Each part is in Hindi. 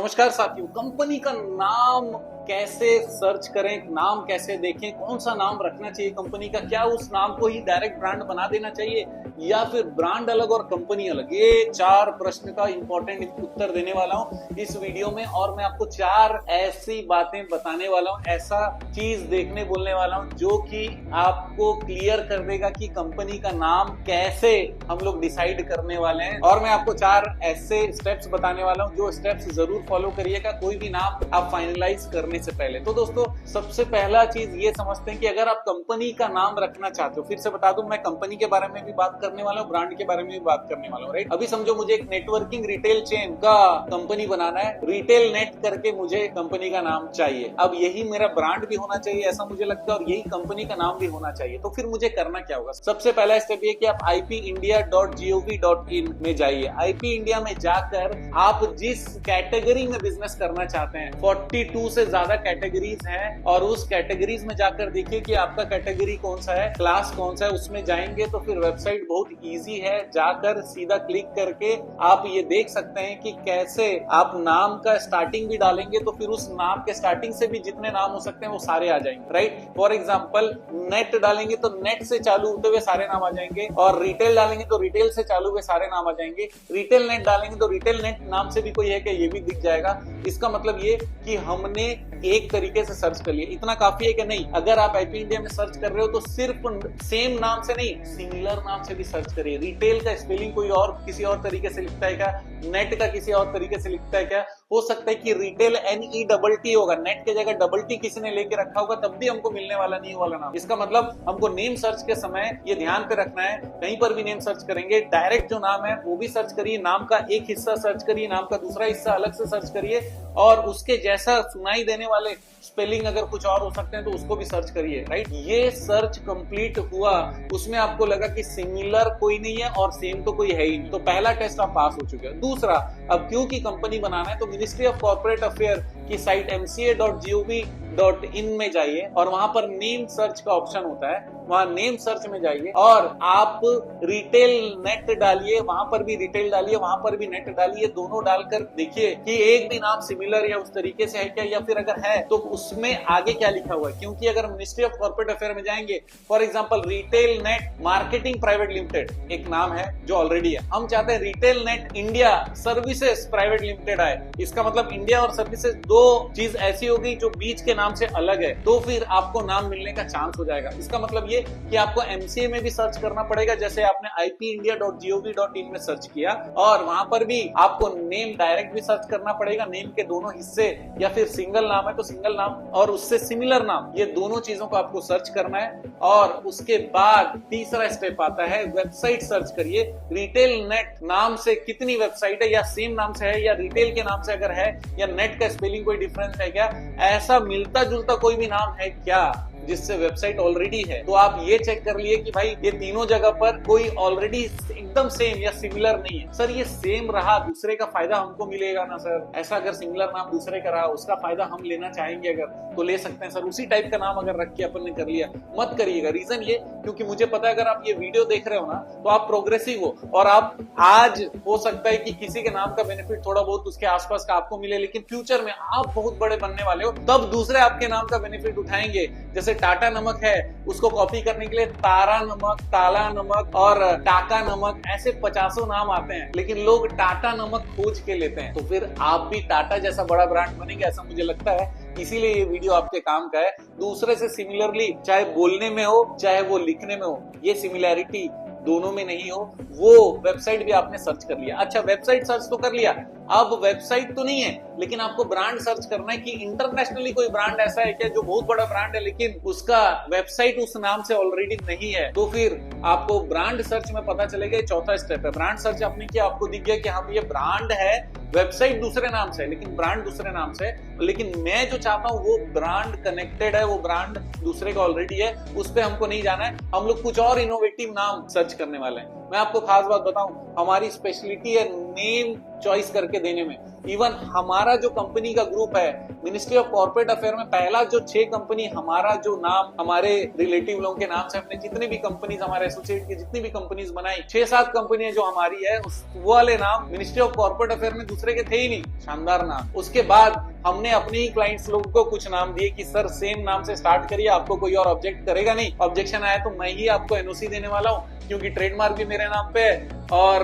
नमस्कार साथियों। कंपनी का नाम कैसे सर्च करें, नाम कैसे देखें, कौन सा नाम रखना चाहिए कंपनी का, क्या उस नाम को ही डायरेक्ट ब्रांड बना देना चाहिए या फिर ब्रांड अलग और कंपनी अलग, ये 4 प्रश्न का इंपॉर्टेंट उत्तर देने वाला हूं इस वीडियो में। और मैं आपको 4 ऐसी बातें बताने वाला हूं, ऐसा चीज देखने बोलने वाला हूं जो कि आपको क्लियर कर देगा कि कंपनी का नाम कैसे हम लोग डिसाइड करने वाले हैं। और मैं आपको 4 ऐसे स्टेप्स बताने वाला हूं जो स्टेप्स जरूर फॉलो करिएगा कोई भी नाम आप फाइनलाइज करने से पहले। तो दोस्तों, सबसे पहला चीज ये समझते हैं कि अगर आप कंपनी का नाम रखना चाहते हो, फिर से बता दूं, मैं कंपनी के बारे में भी बात करने वाला हूं, ब्रांड के बारे में भी बात करने वाला हूं, राइट। अभी समझो मुझे एक नेटवर्किंग रिटेल चेन का कंपनी बनाना है, रिटेल नेट करके मुझे कंपनी का नाम चाहिए। अब यही मेरा ब्रांड भी होना चाहिए ऐसा मुझे लगता है, और यही कंपनी का नाम भी होना चाहिए। तो फिर मुझे करना क्या होगा? सबसे पहला स्टेप ये कि आप ipindia.gov.in में जाइए। आईपी इंडिया में जाकर आप जिस कैटेगरी में बिजनेस करना चाहते हैं, 42 से ज्यादा कैटेगरीज हैं, और उस कैटेगरीज में जाकर देखिए कि आपका कैटेगरी कौन सा है, क्लास कौन सा है। उसमें जाएंगे तो फिर वेबसाइट बहुत इजी है, जाकर सीधा क्लिक करके आप ये देख सकते हैं कि कैसे आप नाम का स्टार्टिंग भी डालेंगे तो फिर उस नाम के स्टार्टिंग से भी जितने नाम हो सकते हैं वो सारे आ जाएंगे, राइट। फॉर एग्जाम्पल, नेट डालेंगे तो नेट से चालू होते हुए सारे नाम आ जाएंगे, और रिटेल डालेंगे तो रिटेल से चालू हुए सारे नाम आ जाएंगे। रिटेल नेट डालेंगे तो रिटेल नेट नाम से भी कोई है क्या, ये भी दिख जाएगा। इसका मतलब ये कि हमने एक तरीके से सर्च कर लिया, इतना काफी है कि नहीं। अगर आप आईपी इंडिया में सर्च कर रहे हो तो सिर्फ सेम नाम से नहीं, सिमिलर नाम से भी सर्च करिए। रिटेल का स्पेलिंग कोई और किसी और तरीके से लिखता है क्या, नेट का किसी और तरीके से लिखता है क्या, हो सकता है कि रिटेल NETT होगा, नेट के जगह डबल टी किसी ने लेके रखा होगा, तब भी हमको मिलने वाला नहीं वाला नाम। इसका मतलब हमको नेम सर्च के समय ये ध्यान पे रखना है, कहीं पर भी नेम सर्च करेंगे, डायरेक्ट जो नाम है वो भी सर्च करिए, नाम का एक हिस्सा सर्च करिए, नाम का दूसरा हिस्सा अलग से सर्च करिए, और उसके जैसा सुनाई देने वाले स्पेलिंग अगर कुछ और हो सकते हैं तो उसको भी सर्च करिए, राइट। ये सर्च कंप्लीट हुआ, उसमें आपको लगा कि सिमिलर कोई नहीं है और सेम तो कोई है ही नहीं, तो पहला टेस्ट आप पास हो चुके हैं। दूसरा, अब क्योंकि कंपनी बनाना है तो मिनिस्ट्री ऑफ कॉर्पोरेट अफेयर की साइट mca.gov.in में जाइए, और वहां पर नेम सर्च का ऑप्शन होता है, वहां नेम सर्च में जाइए और आप रिटेल नेट डालिए, वहां पर भी रिटेल डालिए, वहां पर भी नेट डालिए, दोनों डालकर देखिए कि एक भी नाम सिमिलर या उस तरीके से है क्या, या फिर अगर है तो उसमें आगे क्या लिखा हुआ है। क्योंकि अगर मिनिस्ट्री ऑफ कॉर्पोरेट अफेयर में जाएंगे, for example retail net marketing private limited एक नाम है जो ऑलरेडी है, हम चाहते हैं retail net India services private limited आए, इसका मतलब इंडिया और सर्विसेज दो चीज ऐसी होगी जो बीच के नाम से अलग है, तो फिर आपको नाम मिलने का चांस हो जाएगा। इसका मतलब ये कि आपको MCA में भी सर्च करना पड़ेगा, जैसे आपने ipindia.gov.in में सर्च किया, और वहां पर भी आपको नेम डायरेक्ट भी सर्च करना पड़ेगा, नेम के दोनों हिस्से, या फिर सिंगल नाम है तो सिंगल नाम और उससे सिमिलर नाम, ये दोनों चीजों को आपको सर्च करना है। और उसके बाद तीसरा स्टेप आता है, वेबसाइट सर्च करिए। रिटेल नेट नाम से कितनी वेबसाइट है, या सेम नाम से है, या रिटेल के नाम से अगर है, या नेट का स्पेलिंग कोई डिफरेंस है क्या, ऐसा मिलता जुलता कोई भी नाम है क्या जिससे वेबसाइट ऑलरेडी है। तो आप ये चेक कर लिए कि भाई ये तीनों जगह पर कोई ऑलरेडी एकदम सेम या सिमिलर नहीं है। सर ये सेम रहा, दूसरे का फायदा हमको मिलेगा ना सर, ऐसा अगर सिमिलर नाम दूसरे का रहा उसका फायदा हम लेना चाहेंगे अगर, तो ले सकते हैं सर। उसी टाइप का नाम अगर रख के अपन ने कर लिया, मत करिएगा। रीजन ये, क्योंकि मुझे पता है अगर आप ये वीडियो देख रहे हो ना तो आप प्रोग्रेसिव हो, और आप आज हो सकता है कि किसी के नाम का बेनिफिट थोड़ा बहुत उसके आसपास का आपको मिले, लेकिन फ्यूचर में आप बहुत बड़े बनने वाले हो, तब दूसरे आपके नाम का बेनिफिट उठाएंगे। जैसे टाटा नमक है, उसको कॉपी करने के लिए तारा नमक, ताला नमक और टाका नमक, ऐसे 50 नाम आते हैं, लेकिन लोग टाटा नमक खोज के लेते हैं। तो फिर आप भी टाटा जैसा बड़ा ब्रांड बनेंगे ऐसा मुझे लगता है, इसीलिए ये वीडियो आपके काम का है। दूसरे से सिमिलरली, चाहे बोलने में हो चाहे वो लिखने में हो, ये सिमिलैरिटी दोनों में नहीं हो, वो वेबसाइट भी आपने सर्च कर लिया। अच्छा, वेबसाइट सर्च तो कर लिया, अब वेबसाइट तो नहीं है, लेकिन आपको ब्रांड सर्च करना है कि इंटरनेशनली कोई ब्रांड ऐसा है क्या जो बहुत बड़ा ब्रांड है लेकिन उसका वेबसाइट उस नाम से ऑलरेडी नहीं है। तो फिर आपको ब्रांड सर्च में पता चलेगा, ये चौथा स्टेप है। ब्रांड सर्च आपने किया, आपको दिख गया कि हाँ ये ब्रांड है, वेबसाइट दूसरे नाम से है लेकिन ब्रांड दूसरे नाम से है, लेकिन मैं जो चाहता हूँ वो ब्रांड कनेक्टेड है, वो ब्रांड दूसरे का ऑलरेडी है, उस पर हमको नहीं जाना है। हम लोग कुछ और इनोवेटिव नाम सर्च करने वाले हैं। मैं आपको खास बात बताऊं, हमारी स्पेशलिटी है नेम चॉइस करके देने में। इवन हमारा जो कंपनी का ग्रुप है, मिनिस्ट्री ऑफ कॉर्पोरेट अफेयर में पहला जो 6 कंपनी, हमारा जो नाम हमारे रिलेटिव लोगों के नाम से हमने जितनी भी कंपनीज, हमारे एसोसिएट की जितनी भी कंपनीज बनाई, 6-7 कंपनियां जो हमारी है, उस वो वाले नाम मिनिस्ट्री ऑफ कॉर्पोरेट अफेयर में दूसरे के थे ही नहीं। शानदार नाम। उसके बाद हमने अपने ही क्लाइंट्स लोगों को कुछ नाम दिए कि सर सेम नाम से स्टार्ट करिए, आपको कोई और ऑब्जेक्ट करेगा नहीं। ऑब्जेक्शन आया तो मैं ही आपको एनओसी देने वाला हूँ, क्योंकि ट्रेडमार्क भी मेरे नाम पे है और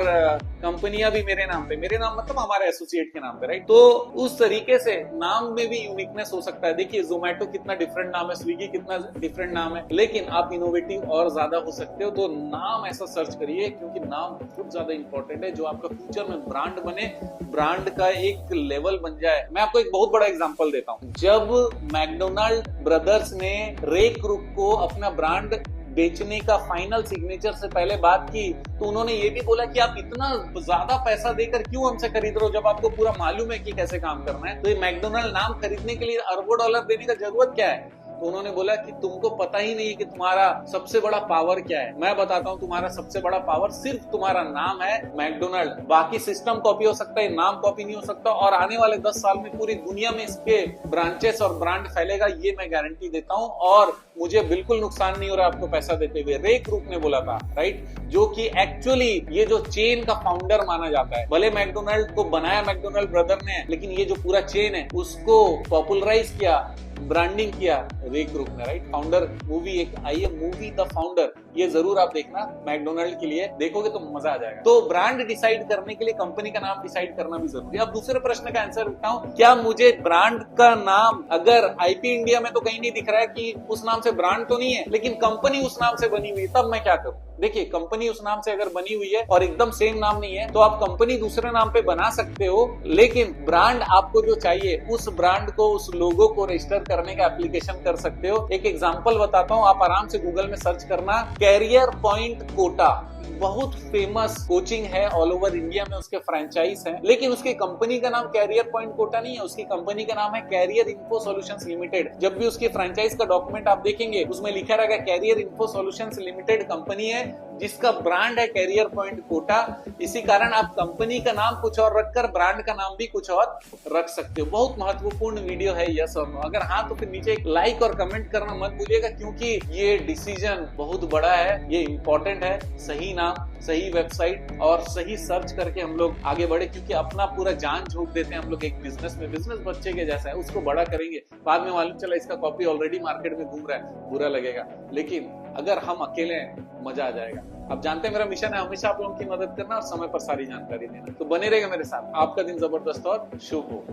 कंपनियां भी मेरे नाम पे, मेरे नाम मतलब हमारे एसोसिएट के नाम पे, राइट। तो उस तरीके से नाम में भी यूनिकनेस हो सकता है। देखिए जोमेटो कितना डिफरेंट नाम है, स्विगी कितना डिफरेंट नाम है, लेकिन आप इनोवेटिव और ज्यादा हो सकते हो। तो नाम ऐसा सर्च करिए, क्योंकि नाम बहुत ज्यादा इंपॉर्टेंट है, जो आपका फ्यूचर में ब्रांड बने, ब्रांड का एक लेवल बन जाए। मैं आपको एक बहुत बड़ा एग्जांपल देता हूं। जब मैकडोनाल्ड ब्रदर्स ने रे क्रुक को अपना ब्रांड बेचने का फाइनल सिग्नेचर से पहले बात की, तो उन्होंने ये भी बोला कि आप इतना ज्यादा पैसा देकर क्यों हमसे खरीद रहे हो, जब आपको पूरा मालूम है कि कैसे काम करना है। तो ये मैकडोनाल्ड नाम खरीदने के लिए अरबों डॉलर देने का जरूरत क्या है। तो उन्होंने बोला कि तुमको पता ही नहीं है कि तुम्हारा सबसे बड़ा पावर क्या है। मैं बताता हूं, तुम्हारा सबसे बड़ा पावर सिर्फ तुम्हारा नाम है मैकडोनाल्ड। बाकी सिस्टम कॉपी हो सकता है, नाम कॉपी नहीं हो सकता। और आने वाले 10 साल में पूरी दुनिया में इसके ब्रांचेस और ब्रांड फैलेगा, ये मैं गारंटी देता हूं। और मुझे बिल्कुल नुकसान नहीं हो रहा आपको पैसा देते हुए। रे क्रुक ने बोला था, राइट, जो कि एक्चुअली ये जो चेन का फाउंडर माना जाता है। भले मैकडोनाल्ड को बनाया मैकडोनाल्ड ब्रदर ने, लेकिन ये जो पूरा चेन है उसको पॉपुलराइज किया, ब्रांडिंग किया रे क्रुक ने, राइट। फाउंडर मूवी एक आई है, मूवी द फाउंडर, ये जरूर आप देखना मैकडोनाल्ड के लिए, देखोगे तो मजा आ जाएगा। तो ब्रांड डिसाइड करने के लिए कंपनी का नाम डिसाइड करना भी जरूरी है। अब दूसरे प्रश्न का आंसर देता हूं, क्या मुझे ब्रांड का नाम अगर आईपी इंडिया में तो कहीं नहीं दिख रहा है कि उस नाम से ब्रांड तो नहीं है, लेकिन कंपनी उस नाम से बनी हुई है, तब मैं क्या करूं। देखिए कंपनी उस नाम से अगर बनी हुई है और एकदम सेम नाम नहीं है, तो आप कंपनी दूसरे नाम पे बना सकते हो, लेकिन ब्रांड आपको जो चाहिए उस ब्रांड को, उस लोगो को रजिस्टर करने का एप्लीकेशन कर सकते हो। एक एग्जांपल बताता हूं, आप आराम से गूगल में सर्च करना, कैरियर पॉइंट कोटा, बहुत फेमस कोचिंग है ऑल ओवर इंडिया में, उसके फ्रेंचाइज हैं, लेकिन उसकी कंपनी का नाम कैरियर पॉइंट कोटा नहीं है, उसकी कंपनी का नाम है कैरियर इन्फो सॉल्यूशंस लिमिटेड। जब भी उसकी फ्रेंचाइज का डॉक्यूमेंट आप देखेंगे उसमें लिखा रहेगा career info solutions limited company है, जिसका ब्रांड है कैरियर पॉइंट कोटा। इसी कारण आप कंपनी का नाम कुछ और रखकर ब्रांड का नाम भी कुछ और रख सकते हो। बहुत महत्वपूर्ण वीडियो है, यस और नो। अगर हाँ तो फिर नीचे एक लाइक और कमेंट करना मत भूलिएगा, क्योंकि ये डिसीजन बहुत बड़ा है, ये इंपॉर्टेंट है। सही नाम, सही वेबसाइट और सही सर्च करके हम लोग आगे बढ़े, क्योंकि अपना पूरा जान झोंक देते हैं हम लोग एक बिजनेस में। बिजनेस बच्चे के जैसा है, उसको बड़ा करेंगे, बाद में मालूम चला इसका कॉपी ऑलरेडी मार्केट में घूम रहा है, बुरा लगेगा। लेकिन अगर हम अकेले हैं, मजा आ जाएगा। आप जानते हैं मेरा मिशन है हमेशा आप लोगों की मदद करना और समय पर सारी जानकारी देना, तो बने रहेगा मेरे साथ। आपका दिन जबरदस्त और शुभ हो।